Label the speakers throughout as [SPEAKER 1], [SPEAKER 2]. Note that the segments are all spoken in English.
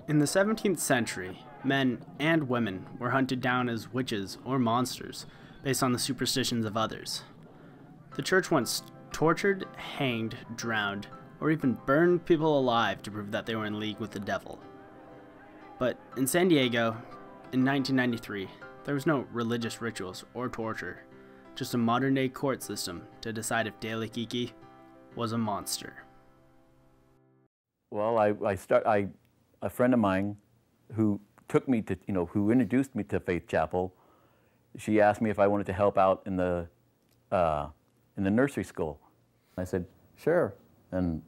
[SPEAKER 1] In the 17th century, men and women were hunted down as witches or monsters based on the superstitions of others. The church once tortured, hanged, drowned, or even burned people alive to prove that they were in league with the devil. But in San Diego, in 1993, there was no religious rituals or torture, just a modern-day court system to decide if De La Quique was a monster.
[SPEAKER 2] Well, a friend of mine who took me to, who introduced me to Faith Chapel, she asked me if I wanted to help out in the nursery school. I said, sure. And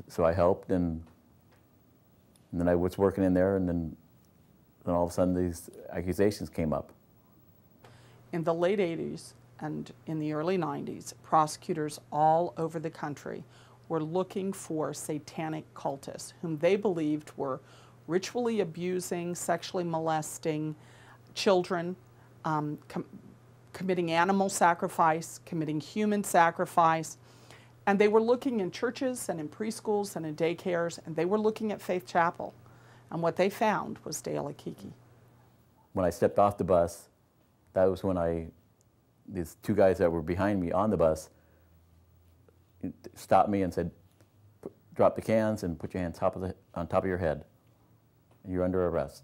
[SPEAKER 2] so I helped, and then I was working in there, and then all of a sudden these accusations came up.
[SPEAKER 3] In the late 80s and in the early 90s, prosecutors all over the country were looking for satanic cultists whom they believed were ritually abusing, sexually molesting children, committing animal sacrifice, committing human sacrifice. And they were looking in churches and in preschools and in daycares, and they were looking at Faith Chapel. And what they found was De La Quique.
[SPEAKER 2] When I stepped off the bus, that was when these two guys that were behind me on the bus stopped me and said, drop the cans and put your hands on top of your head. You're under arrest.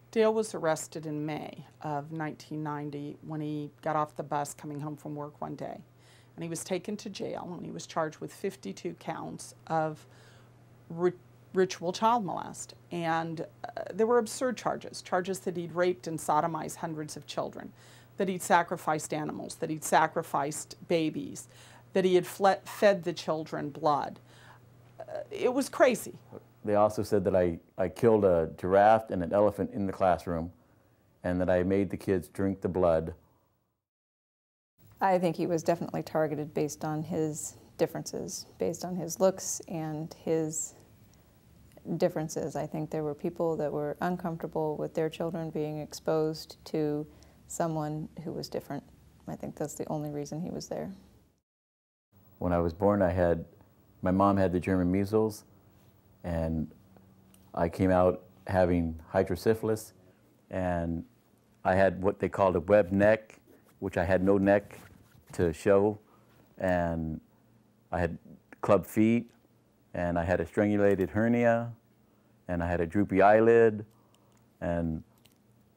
[SPEAKER 3] Dale was arrested in May of 1990 when he got off the bus coming home from work one day. And he was taken to jail, and he was charged with 52 counts of ritual child molest. And there were absurd charges that he'd raped and sodomized hundreds of children, that he'd sacrificed animals, that he'd sacrificed babies, that he had fed the children blood. It was crazy.
[SPEAKER 2] They also said that I killed a giraffe and an elephant in the classroom, and that I made the kids drink the blood.
[SPEAKER 4] I think he was definitely targeted based on his differences, based on his looks and his differences. I think there were people that were uncomfortable with their children being exposed to someone who was different. I think that's the only reason he was there.
[SPEAKER 2] When I was born, my mom had the German measles, and I came out having hydrocephalus, and I had what they called a webbed neck, which I had no neck to show, and I had club feet, and I had a strangulated hernia, and I had a droopy eyelid, and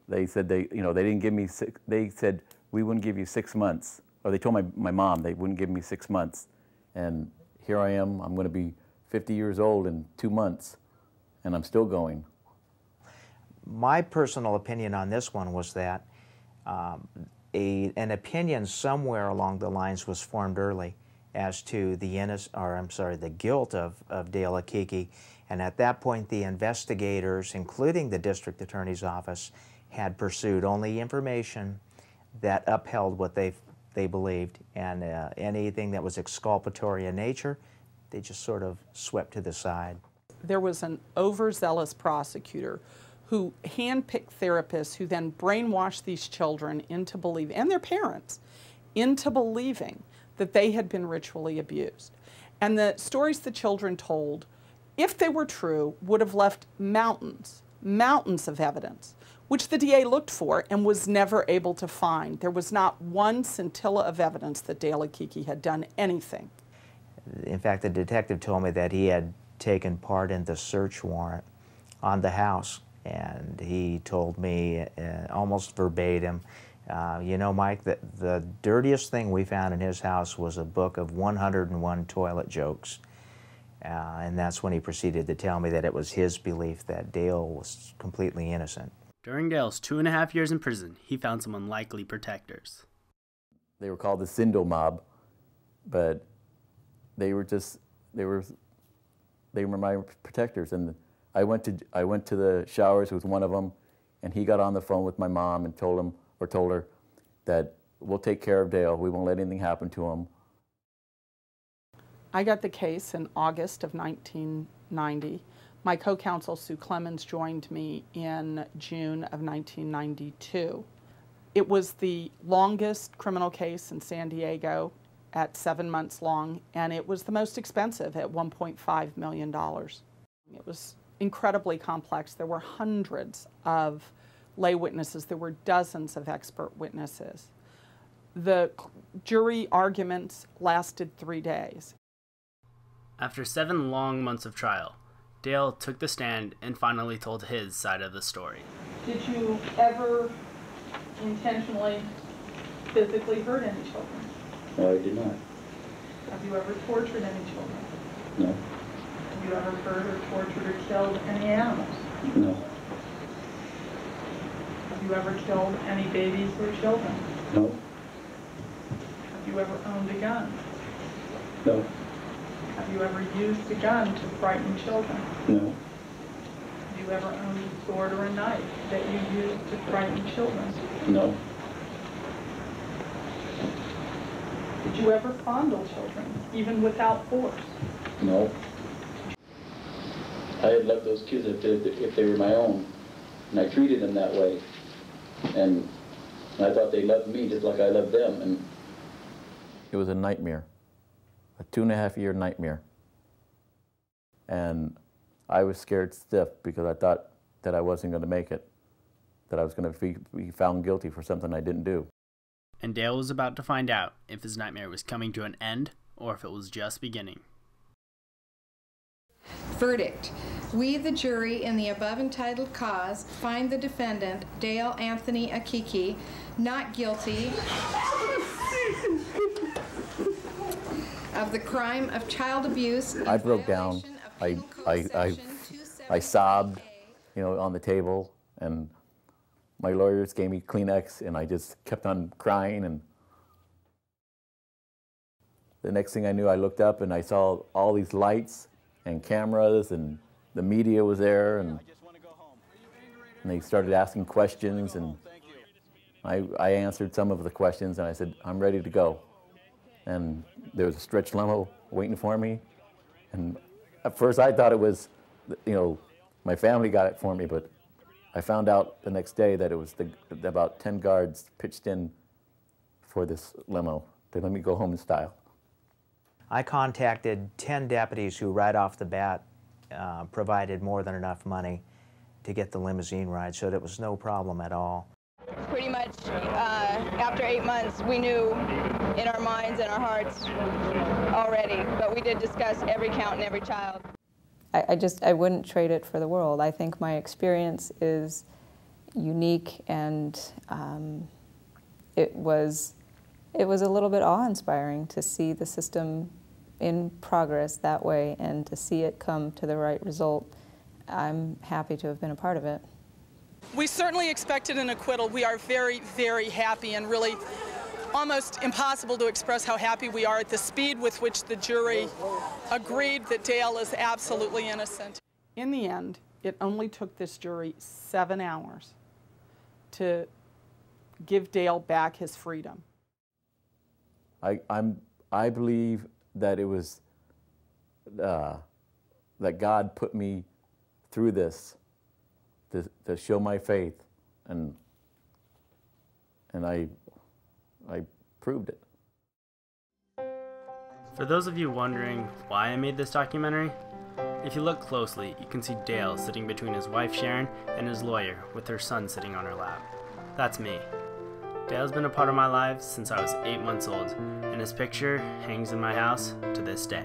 [SPEAKER 2] they said they didn't give me they said we wouldn't give you 6 months, or they told my mom they wouldn't give me 6 months, and here I am. I'm going to be 50 years old in 2 months, and I'm still going.
[SPEAKER 5] My personal opinion on this one was that an opinion somewhere along the lines was formed early as to the guilt of De La Quique, and at that point the investigators, including the district attorney's office, had pursued only information that upheld what they believed, and anything that was exculpatory in nature, they just sort of swept to the side.
[SPEAKER 3] There was an overzealous prosecutor who handpicked therapists who then brainwashed these children into believing, and their parents, into believing that they had been ritually abused. And the stories the children told, if they were true, would have left mountains of evidence, which the DA looked for and was never able to find. There was not one scintilla of evidence that De La Quique had done anything.
[SPEAKER 5] In fact, the detective told me that he had taken part in the search warrant on the house, and he told me almost verbatim, you know, Mike, the dirtiest thing we found in his house was a book of 101 toilet jokes. And that's when he proceeded to tell me that it was his belief that Dale was completely innocent.
[SPEAKER 1] During Dale's 2.5 years in prison, he found some unlikely protectors.
[SPEAKER 2] They were called the Sindel mob, but they were my protectors. And I went to the showers with one of them, and he got on the phone with my mom and told her that we'll take care of Dale. We won't let anything happen to him.
[SPEAKER 3] I got the case in August of 1990. My co-counsel Sue Clemens joined me in June of 1992. It was the longest criminal case in San Diego at 7 months long, and it was the most expensive at $1.5 million. It was incredibly complex. There were hundreds of lay witnesses. There were dozens of expert witnesses. The jury arguments lasted 3 days.
[SPEAKER 1] After 7 long months of trial, Dale took the stand and finally told his side of the story.
[SPEAKER 3] Did you ever intentionally, physically hurt any children?
[SPEAKER 6] No, I did not.
[SPEAKER 3] Have you ever tortured any children?
[SPEAKER 6] No.
[SPEAKER 3] Have you ever hurt or tortured or killed any animals?
[SPEAKER 6] No.
[SPEAKER 3] Have you ever killed any babies or children?
[SPEAKER 6] No.
[SPEAKER 3] Have you ever owned a gun?
[SPEAKER 6] No.
[SPEAKER 3] Have you ever used a gun to frighten children?
[SPEAKER 6] No.
[SPEAKER 3] Have you ever owned a sword or a knife that you used to frighten children?
[SPEAKER 6] No.
[SPEAKER 3] Did you ever fondle children, even without force?
[SPEAKER 6] No. I had loved those kids if they were my own, and I treated them that way. And I thought they loved me just like I loved them. And
[SPEAKER 2] it was a nightmare, a 2.5-year nightmare. And I was scared stiff because I thought that I wasn't going to make it, that I was going to be found guilty for something I didn't do.
[SPEAKER 1] And Dale was about to find out if his nightmare was coming to an end or if it was just beginning.
[SPEAKER 7] Verdict. We, the jury, in the above entitled cause, find the defendant, Dale Anthony Akiki, not guilty of the crime of child abuse.
[SPEAKER 2] I broke down. I sobbed, on the table, and my lawyers gave me Kleenex, and I just kept on crying. And the next thing I knew, I looked up and I saw all these lights and cameras, and the media was there, and they started asking questions, and I answered some of the questions, and I said, I'm ready to go. And there was a stretch limo waiting for me, and at first I thought it was, my family got it for me, but I found out the next day that it was about 10 guards pitched in for this limo to let me go home in style.
[SPEAKER 5] I contacted 10 deputies who right off the bat provided more than enough money to get the limousine ride, so that was no problem at all.
[SPEAKER 8] Pretty much after 8 months, we knew in our minds and our hearts already, but we did discuss every count and every child.
[SPEAKER 4] I wouldn't trade it for the world. I think my experience is unique, and it was a little bit awe-inspiring to see the system in progress that way and to see it come to the right result. I'm happy to have been a part of it.
[SPEAKER 3] We certainly expected an acquittal. We are very, very happy, and really almost impossible to express how happy we are at the speed with which the jury agreed that Dale is absolutely innocent. In the end, it only took this jury 7 hours to give Dale back his freedom.
[SPEAKER 2] I believe that it was that God put me through this to show my faith, and I proved it.
[SPEAKER 1] For those of you wondering why I made this documentary, if you look closely, you can see Dale sitting between his wife Sharon and his lawyer with her son sitting on her lap. That's me. Dale's been a part of my life since I was 8 months old, and his picture hangs in my house to this day.